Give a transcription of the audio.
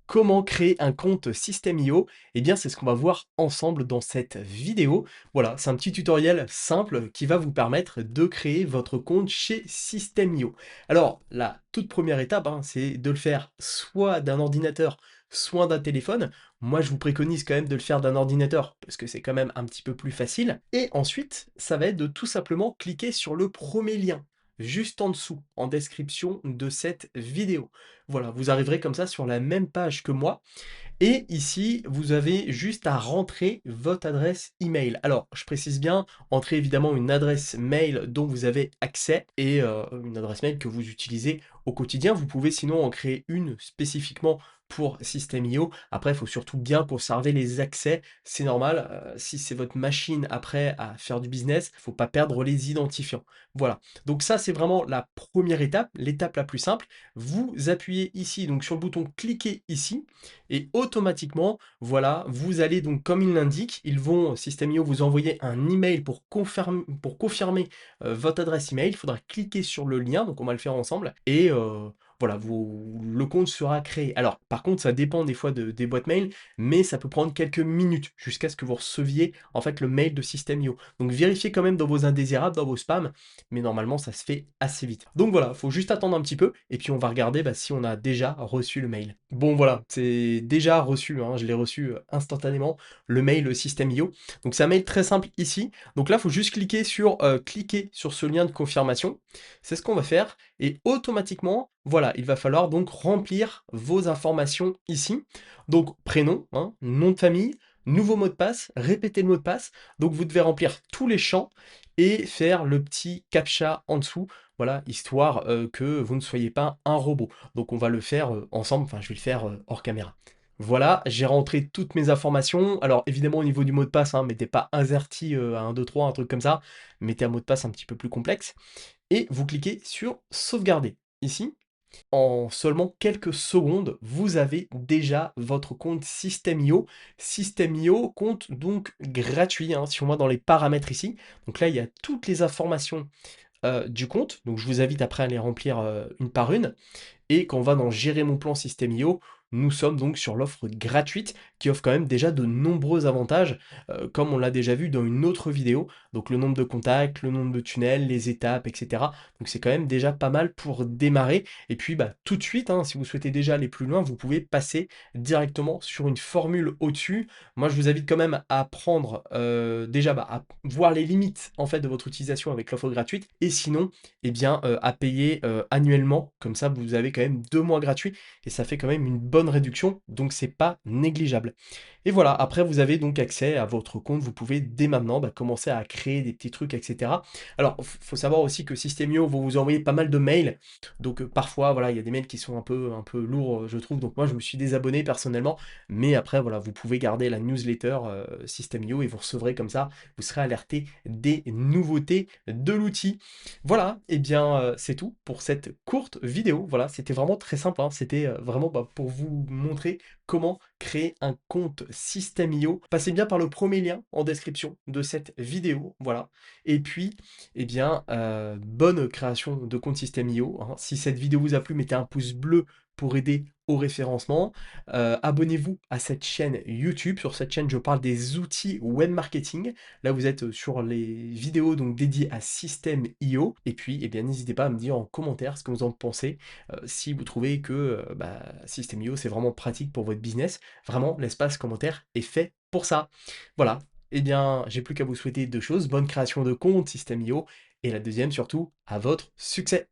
Comment créer un compte System.io? Eh bien, c'est ce qu'on va voir ensemble dans cette vidéo. Voilà, c'est un petit tutoriel simple qui va vous permettre de créer votre compte chez System.io. Alors, la toute première étape, c'est de le faire soit d'un ordinateur, soit d'un téléphone. Moi, je vous préconise quand même de le faire d'un ordinateur parce que c'est quand même un petit peu plus facile. Et ensuite, ça va être de tout simplement cliquer sur le premier lien juste en dessous, en description de cette vidéo. Voilà, vous arriverez comme ça sur la même page que moi et ici, vous avez juste à rentrer votre adresse email. Alors, je précise bien, entrez évidemment une adresse mail dont vous avez accès et une adresse mail que vous utilisez au quotidien. Vous pouvez sinon en créer une spécifiquement pour System.io. Après, il faut surtout bien conserver les accès. C'est normal, si c'est votre machine après à faire du business, il ne faut pas perdre les identifiants. Voilà. Donc ça, c'est vraiment la première étape, l'étape la plus simple. Vous appuyez ici, donc sur le bouton cliquer ici et automatiquement, voilà, vous allez donc comme il l'indique, ils vont System.io vous envoyer un email pour confirmer, votre adresse email. Il faudra cliquer sur le lien, donc on va le faire ensemble et voilà, le compte sera créé. Alors par contre, ça dépend des fois des boîtes mail, mais ça peut prendre quelques minutes jusqu'à ce que vous receviez, en fait, le mail de System.io. Donc vérifiez quand même dans vos indésirables, dans vos spams, mais normalement ça se fait assez vite. Donc voilà, faut juste attendre un petit peu et puis on va regarder, si on a déjà reçu le mail. Bon voilà, c'est déjà reçu, je l'ai reçu, instantanément, le mail System.io. Donc c'est un mail très simple ici. Donc là, il faut juste cliquer sur ce lien de confirmation. C'est ce qu'on va faire et automatiquement, voilà, il va falloir donc remplir vos informations ici. Donc prénom, nom de famille, nouveau mot de passe, répéter le mot de passe. Donc vous devez remplir tous les champs et faire le petit captcha en dessous, voilà, histoire que vous ne soyez pas un robot. Donc on va le faire ensemble, enfin je vais le faire hors caméra. Voilà, j'ai rentré toutes mes informations. Alors évidemment au niveau du mot de passe, mettez pas AZERTY à 1, 2, 3, un truc comme ça. Mettez un mot de passe un petit peu plus complexe. Et vous cliquez sur sauvegarder. Ici, en seulement quelques secondes, vous avez déjà votre compte System.io. System.io, compte donc gratuit, si on va dans les paramètres ici. Donc là, il y a toutes les informations du compte. Donc je vous invite après à les remplir une par une. Et quand on va dans gérer mon plan System.io, nous sommes donc sur l'offre gratuite qui offre quand même déjà de nombreux avantages, comme on l'a déjà vu dans une autre vidéo. Donc le nombre de contacts, le nombre de tunnels, les étapes, etc. Donc c'est quand même déjà pas mal pour démarrer. Et puis tout de suite, si vous souhaitez déjà aller plus loin, vous pouvez passer directement sur une formule au-dessus. Moi je vous invite quand même à prendre déjà à voir les limites en fait de votre utilisation avec l'offre gratuite. Et sinon, eh bien à payer annuellement. Comme ça, vous avez quand même 2 mois gratuits et ça fait quand même une bonne réduction, donc c'est pas négligeable. Et voilà, après vous avez donc accès à votre compte, vous pouvez dès maintenant commencer à créer des petits trucs, etc. Alors, faut savoir aussi que System.io vont vous envoyer pas mal de mails, donc parfois, voilà, il y a des mails qui sont un peu lourds, je trouve, donc moi je me suis désabonné personnellement, mais après, voilà, vous pouvez garder la newsletter System.io et vous recevrez comme ça, vous serez alerté des nouveautés de l'outil. Voilà, et bien c'est tout pour cette courte vidéo. Voilà, c'était vraiment très simple, c'était vraiment pour vous montrer comment créer un compte System.io. Passez bien par le premier lien en description de cette vidéo, voilà. Et puis, eh bien, bonne création de compte System.io. Si cette vidéo vous a plu, mettez un pouce bleu pour aider au référencement. Abonnez-vous à cette chaîne YouTube. Sur cette chaîne, je parle des outils web marketing. Là, vous êtes sur les vidéos donc dédiées à System.io. Et puis, eh bien, n'hésitez pas à me dire en commentaire ce que vous en pensez. Si vous trouvez que System.io, c'est vraiment pratique pour votre business. Vraiment, l'espace commentaire est fait pour ça. Voilà. Eh bien, j'ai plus qu'à vous souhaiter deux choses. Bonne création de compte System.io. Et la deuxième, surtout, à votre succès.